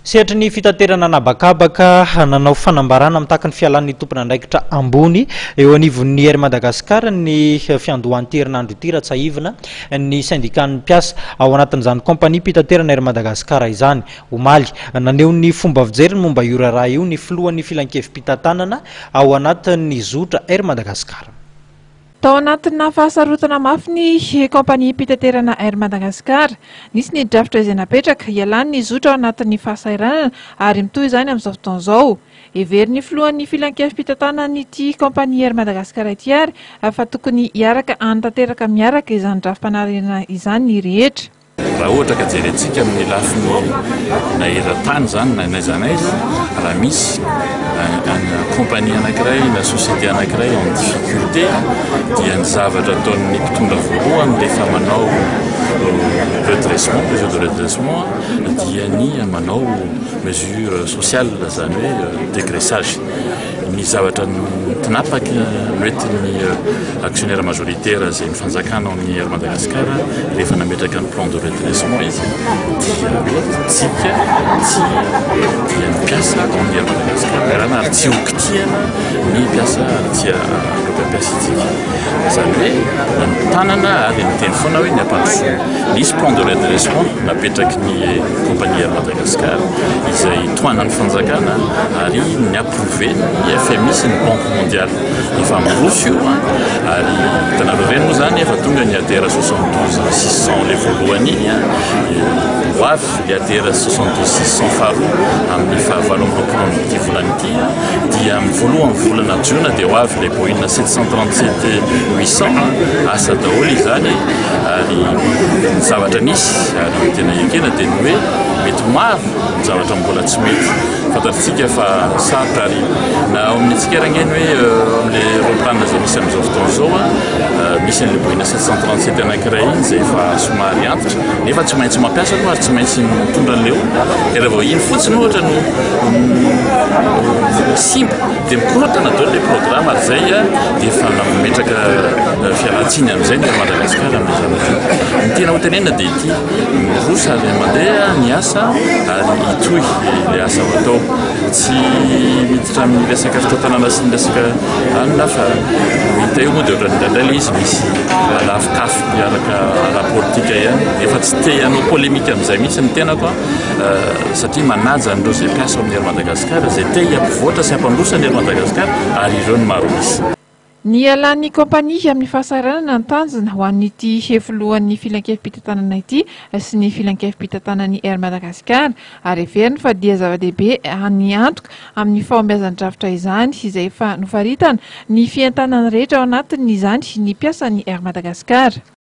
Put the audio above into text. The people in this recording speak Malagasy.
Sehatra ny fitaterana anabakabaka nanao fanambarana mitaka ny fialan'ny tompona andraikitra ambony eo anivon'ny Air Madagascar ny fiandohan'ny-herinandro ity ratsaivina ny syndicat-n'ny mpiasa ao anatin'izany kompania mpitaterana Air Madagascar izany. Omaly naneho ny fomba fijeriny momba io raharaha io ny filohan'ny filan-kevim-pitantanana ao anatin'ny zotra Air Madagascar. Tao anatina fahasarotana mafy ny kompania mpitaterana Air Madagascar, nisy ny drafitra izay napetraka ialany ny zotra ao anatin'ny fahasairanana ary mitohy izany amin'izao fotoana izao. Heveriny filohan'ny filan-kevim-pitantanana ity kompania Air Madagascar ity ary fa tokony hiaraka hanatanteraka miaraka izany drafim-panariana izany rehetra. Raha ohatra ka jerentsika amin'ny lafiny na eran-tany zany na aiza na aiza, raha misy kompania anankiray na société anankiray en difficulté dia ny zavatra ataon'ny mpitondra voalohany rehefa manao redressement, mesure de redressement dia ny manao mesure sociale zany hoe dégraissage. Ny zavatra tinapaka noentin'ny actionnaire majoritaire izay ny fanjakana amin'ny Air Madagascar rehefa nametraka ny plan de redressement izy dia hoe tsika tsy dia ny mpiasa amin'ny Air Madagascar rahana ary tsy hokitiana ny mpiasa ary tsy aloka mpiasa itsika. Izany hoe ny tanana ary ny teny foana hoe ny ampandrosoana. Nisy plan de redressement napetraky ny compagnie Air Madagascar izay toanan'ny fanjakana ary ny approuvé ny FMI sy ny Banque mondiale. Efa mandroso io ary hitanareo ireny moa zany efa tonga ny ATR 72 600 le voalohany iny ho avy le ATR 72 600 faharoa amin'ny fahavalo amby roapolo amin'ity volana ity dia amin'ny voalohany volana jiona dia ho avy le Boeing 737 800 asa daholo izany ary ny zavatra nisy ary tena ekena dia ny hoe mety maro ny zavatra mbola tsy mety fantatsika fa sarotra ary na amin'ny tsikeraneny hoe amin'le roplanina izay misy amin'izao fotoana izao misy an'le Boeing 737 anankiray iny izay efa somary antitra nefa tsy maintsy mampiasa no ary tsy maintsy mitondra an'leo dia rehefa iny fotsiny ohatra no simba dia mikorotana daholo le programme ary zay dia efa nametraka fialatsiny amin'izay ny Madagascar amin'ny zavatra ny tena ho tenenina dia ity mirosa ary mandeha ny asa ary hitohy le asa ho atao tsy miditra amin'ny resaka fitantanana sy ny resaka anina fa hita io moa dia ohatra ndraindray izy misy lafikafy miaraka ara-politika ihany efa tsy te hanao polémika amin'izay mihitsy ny tenako satria manaja an'ireo izay mpiasa amin'ny Air Madagascar izay te hampivoatra sy hampandrosa ny Air Madagascar ary ireo ny maro misy. Ny alan'ny kompania amin'ny fahasairanana ny tanjona ho an'ity filohan'ny filan-kevim-pitantanana ity sy ny filan-kevim-pitantanan'ny Air Madagascar ary heveriny fa dia zava-dehibe ny antoka amin'ny fahombiazan-drafitra izany izay efa nofaritana ny fientanana rehetra ao anatin'izany ny mpiasa ny Air Madagascar.